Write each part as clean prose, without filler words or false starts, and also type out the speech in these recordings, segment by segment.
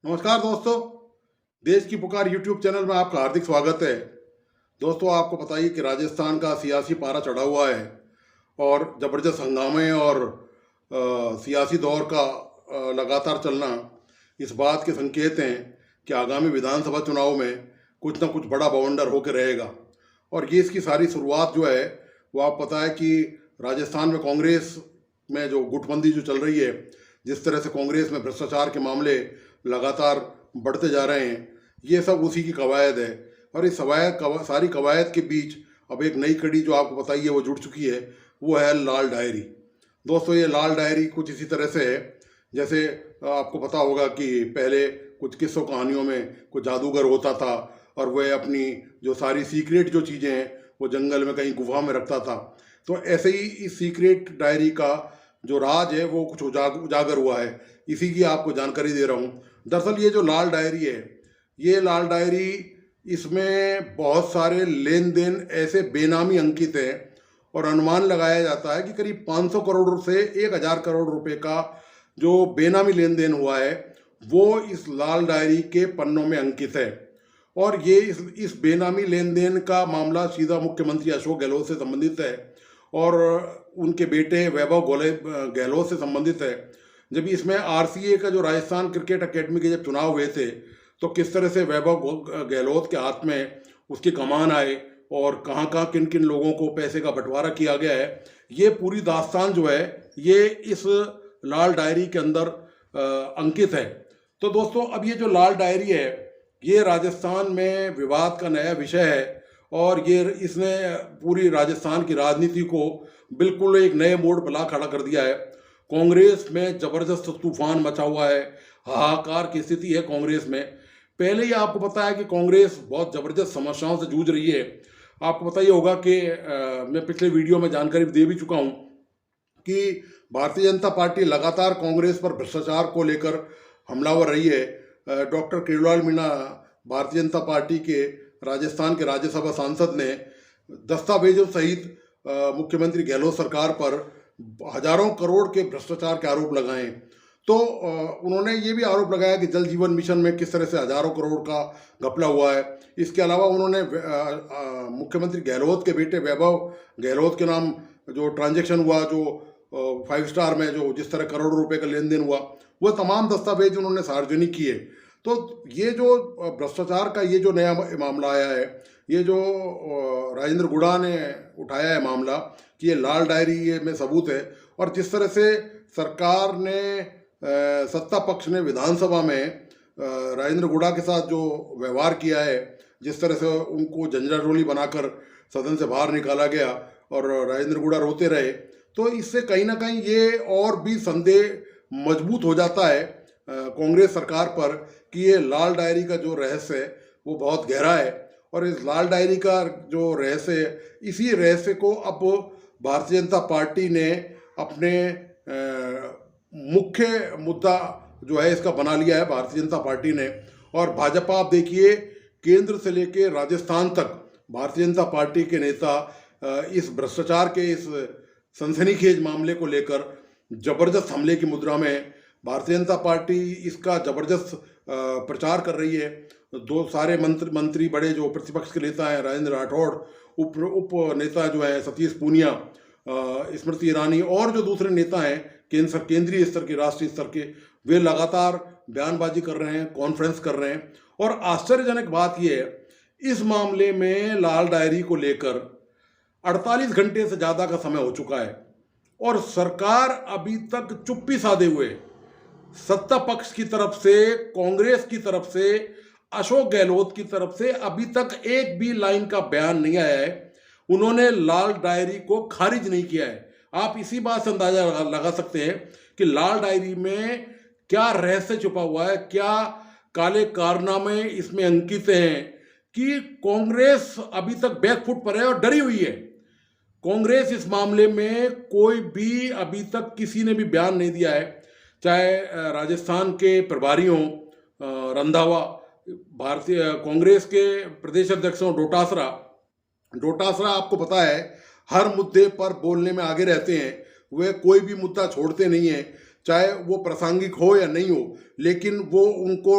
नमस्कार दोस्तों। देश की पुकार यूट्यूब चैनल में आपका हार्दिक स्वागत है। दोस्तों, आपको पता ही कि राजस्थान का सियासी पारा चढ़ा हुआ है और ज़बरदस्त हंगामे और सियासी दौर का लगातार चलना इस बात के संकेत हैं कि आगामी विधानसभा चुनाव में कुछ ना कुछ बड़ा बवंडर होकर रहेगा। और ये इसकी सारी शुरुआत जो है वो आप पता है कि राजस्थान में कांग्रेस में जो गुटबंदी जो चल रही है, जिस तरह से कांग्रेस में भ्रष्टाचार के मामले लगातार बढ़ते जा रहे हैं, ये सब उसी की कवायद है। और इस सारी कवायद के बीच अब एक नई कड़ी जो आपको पता ही है वो जुड़ चुकी है, वो है लाल डायरी। दोस्तों, ये लाल डायरी कुछ इसी तरह से है जैसे आपको पता होगा कि पहले कुछ किस्सों कहानियों में कुछ जादूगर होता था और वह अपनी जो सारी सीक्रेट जो चीज़ें हैं वो जंगल में कहीं गुफा में रखता था। तो ऐसे ही इस सीक्रेट डायरी का जो राज है वो कुछ उजागर हुआ है। इसी की आपको जानकारी दे रहा हूँ। दरअसल ये जो लाल डायरी है, ये लाल डायरी, इसमें बहुत सारे लेन देन ऐसे बेनामी अंकित हैं और अनुमान लगाया जाता है कि करीब 500 करोड़ से 1000 करोड़ रुपए का जो बेनामी लेन देन हुआ है वो इस लाल डायरी के पन्नों में अंकित है। और ये इस बेनामी लेन देन का मामला सीधा मुख्यमंत्री अशोक गहलोत से संबंधित है और उनके बेटे वैभव गहलोत से संबंधित है। जब इसमें आरसीए का जो राजस्थान क्रिकेट अकेडमी के जब चुनाव हुए थे तो किस तरह से वैभव गहलोत के हाथ में उसकी कमान आए और कहाँ कहाँ किन किन लोगों को पैसे का बंटवारा किया गया है, ये पूरी दास्तान जो है ये इस लाल डायरी के अंदर अंकित है। तो दोस्तों, अब ये जो लाल डायरी है ये राजस्थान में विवाद का नया विषय है और ये इसने पूरी राजस्थान की राजनीति को बिल्कुल एक नए मोड़ पर ला खड़ा कर दिया है। कांग्रेस में जबरदस्त तूफान मचा हुआ है, हाहाकार की स्थिति है कांग्रेस में। पहले ही आपको पता है कि कांग्रेस बहुत जबरदस्त समस्याओं से जूझ रही है। आपको पता ही होगा कि मैं पिछले वीडियो में जानकारी दे भी चुका हूँ कि भारतीय जनता पार्टी लगातार कांग्रेस पर भ्रष्टाचार को लेकर हमलावर रही है। डॉक्टर किरोड़ीलाल मीणा, भारतीय जनता पार्टी के राजस्थान के राज्यसभा सांसद, ने दस्तावेजों सहित मुख्यमंत्री गहलोत सरकार पर हजारों करोड़ के भ्रष्टाचार के आरोप लगाए। तो उन्होंने ये भी आरोप लगाया कि जल जीवन मिशन में किस तरह से हजारों करोड़ का घपला हुआ है। इसके अलावा उन्होंने मुख्यमंत्री गहलोत के बेटे वैभव गहलोत के नाम जो ट्रांजैक्शन हुआ, जो 5 स्टार में जो जिस तरह करोड़ों रुपए का लेन देन हुआ, वो तमाम दस्तावेज उन्होंने सार्वजनिक किए। तो ये जो भ्रष्टाचार का ये जो नया मामला आया है, ये जो राजेंद्र गुड़ा ने उठाया है मामला कि ये लाल डायरी ये में सबूत है। और जिस तरह से सरकार ने सत्ता पक्ष ने विधानसभा में राजेंद्र गुड़ा के साथ जो व्यवहार किया है, जिस तरह से उनको झंझारोली बनाकर सदन से बाहर निकाला गया और राजेंद्र गुड़ा रोते रहे, तो इससे कहीं ना कहीं ये और भी संदेह मजबूत हो जाता है कांग्रेस सरकार पर कि ये लाल डायरी का जो रहस्य है वो बहुत गहरा है। और इस लाल डायरी का जो रहस्य है, इसी रहस्य को अब भारतीय जनता पार्टी ने अपने मुख्य मुद्दा जो है इसका बना लिया है भारतीय जनता पार्टी ने। और भाजपा, आप देखिए, केंद्र से लेकर राजस्थान तक भारतीय जनता पार्टी के नेता इस भ्रष्टाचार के इस सनसनीखेज मामले को लेकर जबरदस्त हमले की मुद्रा में भारतीय जनता पार्टी इसका जबरदस्त प्रचार कर रही है। दो सारे मंत्री बड़े जो प्रतिपक्ष के नेता हैं, राजेंद्र राठौड़, उप नेता जो है सतीश पूनिया, स्मृति ईरानी और जो दूसरे नेता हैं केंद्रीय स्तर के, राष्ट्रीय स्तर के, वे लगातार बयानबाजी कर रहे हैं, कॉन्फ्रेंस कर रहे हैं। और आश्चर्यजनक बात यह है, इस मामले में लाल डायरी को लेकर 48 घंटे से ज़्यादा का समय हो चुका है और सरकार अभी तक चुप्पी साधे हुए, सत्ता पक्ष की तरफ से, कांग्रेस की तरफ से, अशोक गहलोत की तरफ से अभी तक एक भी लाइन का बयान नहीं आया है। उन्होंने लाल डायरी को खारिज नहीं किया है। आप इसी बात से अंदाजा लगा सकते हैं कि लाल डायरी में क्या रहस्य छुपा हुआ है, क्या काले कारनामे इसमें अंकित हैं कि कांग्रेस अभी तक बैकफुट पर है और डरी हुई है। कांग्रेस इस मामले में कोई भी अभी तक किसी ने भी बयान नहीं दिया है, चाहे राजस्थान के प्रभारी हों रंधावा, भारतीय कांग्रेस के प्रदेश अध्यक्ष हों डोटासरा, आपको पता है हर मुद्दे पर बोलने में आगे रहते हैं। वे कोई भी मुद्दा छोड़ते नहीं हैं, चाहे वो प्रासंगिक हो या नहीं हो, लेकिन वो उनको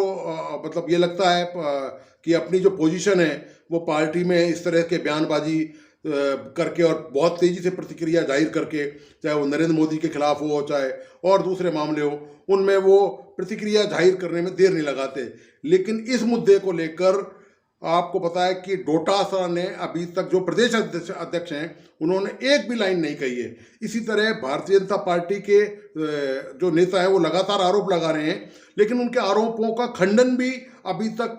मतलब ये लगता है कि अपनी जो पोजीशन है वो पार्टी में इस तरह के बयानबाजी करके और बहुत तेज़ी से प्रतिक्रिया जाहिर करके, चाहे वो नरेंद्र मोदी के खिलाफ हो चाहे और दूसरे मामले हो, उनमें वो प्रतिक्रिया जाहिर करने में देर नहीं लगाते। लेकिन इस मुद्दे को लेकर आपको पता है कि डोटासरा ने अभी तक, जो प्रदेश अध्यक्ष हैं, उन्होंने एक भी लाइन नहीं कही है। इसी तरह भारतीय जनता पार्टी के जो नेता है वो लगातार आरोप लगा रहे हैं, लेकिन उनके आरोपों का खंडन भी अभी तक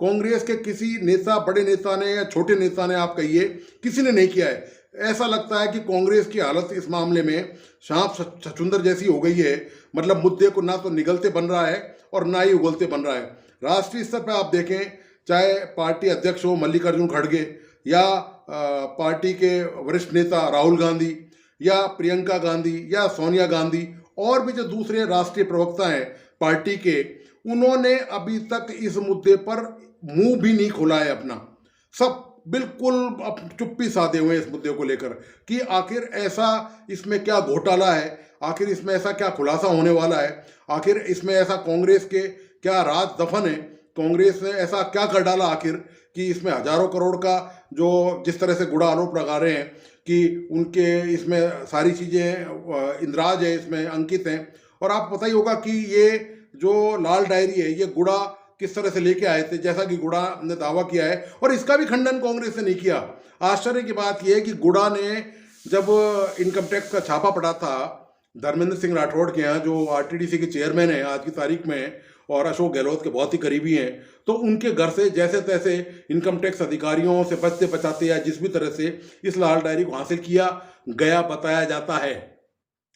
कांग्रेस के किसी नेता, बड़े नेता ने या छोटे नेता ने, आप कहिए, किसी ने नहीं किया है। ऐसा लगता है कि कांग्रेस की हालत इस मामले में सांप छछूंदर जैसी हो गई है। मतलब मुद्दे को ना तो निगलते बन रहा है और ना ही उगलते बन रहा है। राष्ट्रीय स्तर पर आप देखें, चाहे पार्टी अध्यक्ष हो मल्लिकार्जुन खड़गे या पार्टी के वरिष्ठ नेता राहुल गांधी या प्रियंका गांधी या सोनिया गांधी और भी जो दूसरे राष्ट्रीय प्रवक्ता हैं पार्टी के, उन्होंने अभी तक इस मुद्दे पर मुंह भी नहीं खोला है अपना। सब बिल्कुल अब चुप्पी साधे हुए हैं इस मुद्दे को लेकर कि आखिर ऐसा इसमें क्या घोटाला है, आखिर इसमें ऐसा क्या खुलासा होने वाला है, आखिर इसमें ऐसा कांग्रेस के क्या राज दफन है, कांग्रेस ने ऐसा क्या कर डाला आखिर कि इसमें हजारों करोड़ का जो जिस तरह से गुड़ा आरोप लगा रहे हैं कि उनके इसमें सारी चीज़ें इंद्राज है, इसमें अंकित हैं। और आप पता ही होगा कि ये जो लाल डायरी है, ये गुड़ा किस तरह से लेके आए थे, जैसा कि गुड़ा ने दावा किया है, और इसका भी खंडन कांग्रेस ने नहीं किया। आश्चर्य की बात यह है कि गुड़ा ने जब इनकम टैक्स का छापा पड़ा था धर्मेंद्र सिंह राठौड़ के यहाँ, जो आरटीडीसी के चेयरमैन हैं आज की तारीख में और अशोक गहलोत के बहुत ही करीबी हैं, तो उनके घर से जैसे तैसे इनकम टैक्स अधिकारियों से बचते बचाते या जिस भी तरह से इस लाल डायरी को हासिल किया गया बताया जाता है।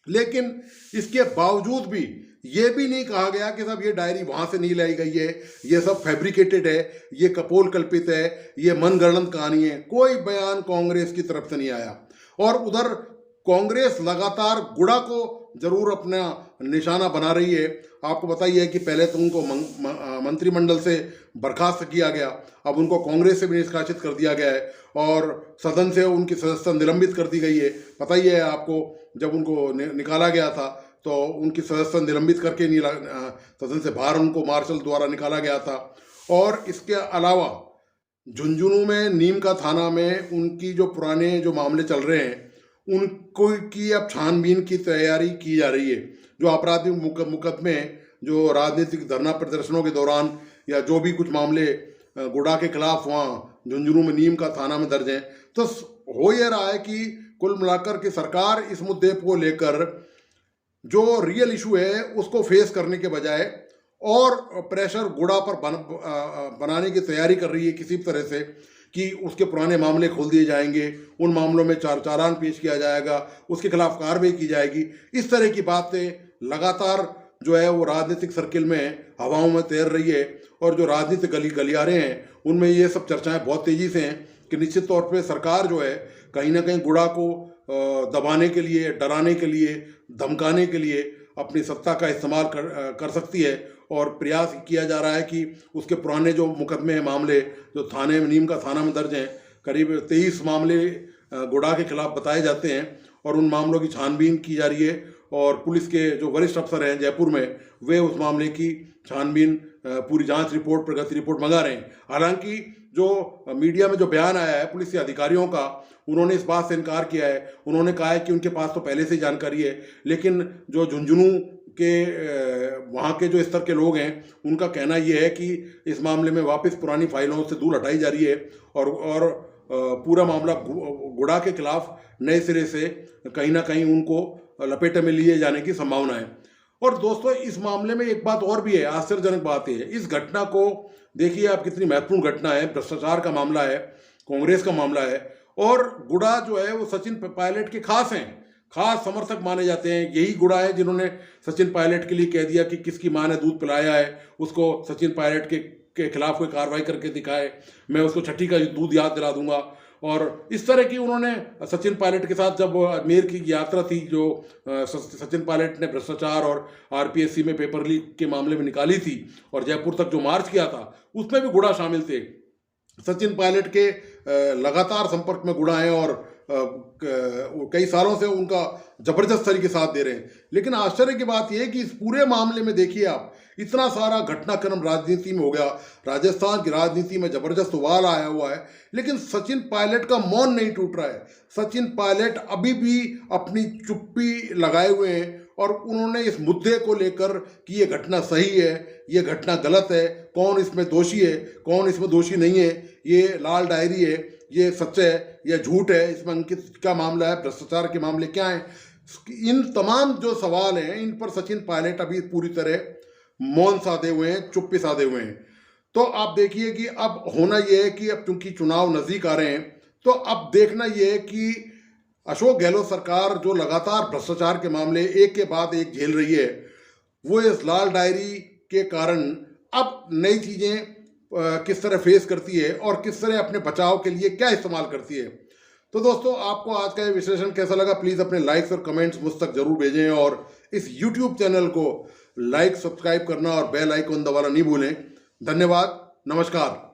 लेकिन इसके बावजूद भी ये भी नहीं कहा गया कि साहब ये डायरी वहाँ से नहीं लाई गई है, ये सब फैब्रिकेटेड है, ये कपोल कल्पित है, ये मनगढ़ंत कहानी है। कोई बयान कांग्रेस की तरफ से नहीं आया। और उधर कांग्रेस लगातार गुड़ा को जरूर अपना निशाना बना रही है। आपको बताइए कि पहले तो उनको मंत्रिमंडल से बर्खास्त किया गया, अब उनको कांग्रेस से भी निष्कासित कर दिया गया है और सदन से उनकी सदस्यता निलंबित कर दी गई है। पता ही है आपको, जब उनको निकाला गया था तो उनकी सदस्यता निलंबित करके सदन से बाहर उनको मार्शल द्वारा निकाला गया था। और इसके अलावा झुंझुनू में नीम का थाना में उनकी जो पुराने जो मामले चल रहे हैं, उनको की अब छानबीन की तैयारी की जा रही है। जो आपराधिक मुकदमे जो राजनीतिक धरना प्रदर्शनों के दौरान या जो भी कुछ मामले गुड़ा के खिलाफ वहाँ झुंझुनू में नीम का थाना में दर्ज हैं, तो हो यह रहा है कि कुल मिलाकर के सरकार इस मुद्दे को लेकर जो रियल इशू है उसको फेस करने के बजाय और प्रेशर गुड़ा पर बनाने की तैयारी कर रही है किसी तरह से कि उसके पुराने मामले खोल दिए जाएंगे, उन मामलों में चालान पेश किया जाएगा, उसके खिलाफ कार्रवाई की जाएगी। इस तरह की बातें लगातार जो है वो राजनीतिक सर्किल में हवाओं में तैर रही है। और जो राजनीतिक गलियारे हैं उनमें ये सब चर्चाएं बहुत तेज़ी से हैं कि निश्चित तौर पे सरकार जो है कहीं ना कहीं गुड़ा को दबाने के लिए, डराने के लिए, धमकाने के लिए अपनी सत्ता का इस्तेमाल कर सकती है। और प्रयास किया जा रहा है कि उसके पुराने जो मुकदमे हैं, मामले जो थाने में, नीम का थाना में दर्ज हैं, करीब 23 मामले गुड़ा के खिलाफ बताए जाते हैं और उन मामलों की छानबीन की जा रही है। और पुलिस के जो वरिष्ठ अफसर हैं जयपुर में, वे उस मामले की छानबीन, पूरी जांच रिपोर्ट, प्रगति रिपोर्ट मंगा रहे हैं। हालांकि जो मीडिया में जो बयान आया है पुलिस के अधिकारियों का, उन्होंने इस बात से इनकार किया है। उन्होंने कहा है कि उनके पास तो पहले से ही जानकारी है, लेकिन जो झुंझुनू के वहाँ के जो स्तर के लोग हैं उनका कहना यह है कि इस मामले में वापस पुरानी फाइलों से धूल हटाई जा रही है और पूरा मामला गुड़ा के खिलाफ नए सिरे से कहीं ना कहीं उनको लपेटे में लिए जाने की संभावना है। और दोस्तों, इस मामले में एक बात और भी है, आश्चर्यजनक बात है। इस घटना को देखिए आप, कितनी महत्वपूर्ण घटना है, भ्रष्टाचार का मामला है, कांग्रेस का मामला है। और गुड़ा जो है वो सचिन पायलट के खास हैं, खास समर्थक माने जाते हैं। यही गुड़ा है जिन्होंने सचिन पायलट के लिए कह दिया कि किसकी माँ ने दूध पिलाया है, उसको सचिन पायलट के खिलाफ कोई कार्रवाई करके दिखाए, मैं उसको छठी का दूध याद दिला दूंगा। और इस तरह की उन्होंने सचिन पायलट के साथ जब अजमेर की यात्रा थी, जो सचिन पायलट ने भ्रष्टाचार और आरपीएससी में पेपर लीक के मामले में निकाली थी और जयपुर तक जो मार्च किया था, उसमें भी गुड़ा शामिल थे। सचिन पायलट के लगातार संपर्क में गुड़ा हैं और कई सालों से उनका जबरदस्त तरीके से साथ दे रहे हैं। लेकिन आश्चर्य की बात यह है कि इस पूरे मामले में देखिए आप, इतना सारा घटनाक्रम राजनीति में हो गया, राजस्थान की राजनीति में जबरदस्त उबाल आया हुआ है, लेकिन सचिन पायलट का मौन नहीं टूट रहा है। सचिन पायलट अभी भी अपनी चुप्पी लगाए हुए हैं और उन्होंने इस मुद्दे को लेकर कि ये घटना सही है, ये घटना गलत है, कौन इसमें दोषी है, कौन इसमें दोषी नहीं है, ये लाल डायरी है, ये सच है या झूठ है, इसमें अंकित का मामला है, भ्रष्टाचार के मामले क्या हैं, इन तमाम जो सवाल हैं इन पर सचिन पायलट अभी पूरी तरह मौन साधे हुए हैं, चुप्पी साधे हुए हैं। तो आप देखिए कि अब होना यह है कि अब चूंकि चुनाव नजदीक आ रहे हैं, तो अब देखना यह है कि अशोक गहलोत सरकार जो लगातार भ्रष्टाचार के मामले एक के बाद एक झेल रही है, वो इस लाल डायरी के कारण अब नई चीज़ें किस तरह फेस करती है और किस तरह अपने बचाव के लिए क्या इस्तेमाल करती है। तो दोस्तों, आपको आज का ये विश्लेषण कैसा लगा, प्लीज़ अपने लाइक्स और कमेंट्स मुझ तक जरूर भेजें और इस यूट्यूब चैनल को लाइक, सब्सक्राइब करना और बेल आइकन दबाना नहीं भूलें। धन्यवाद, नमस्कार।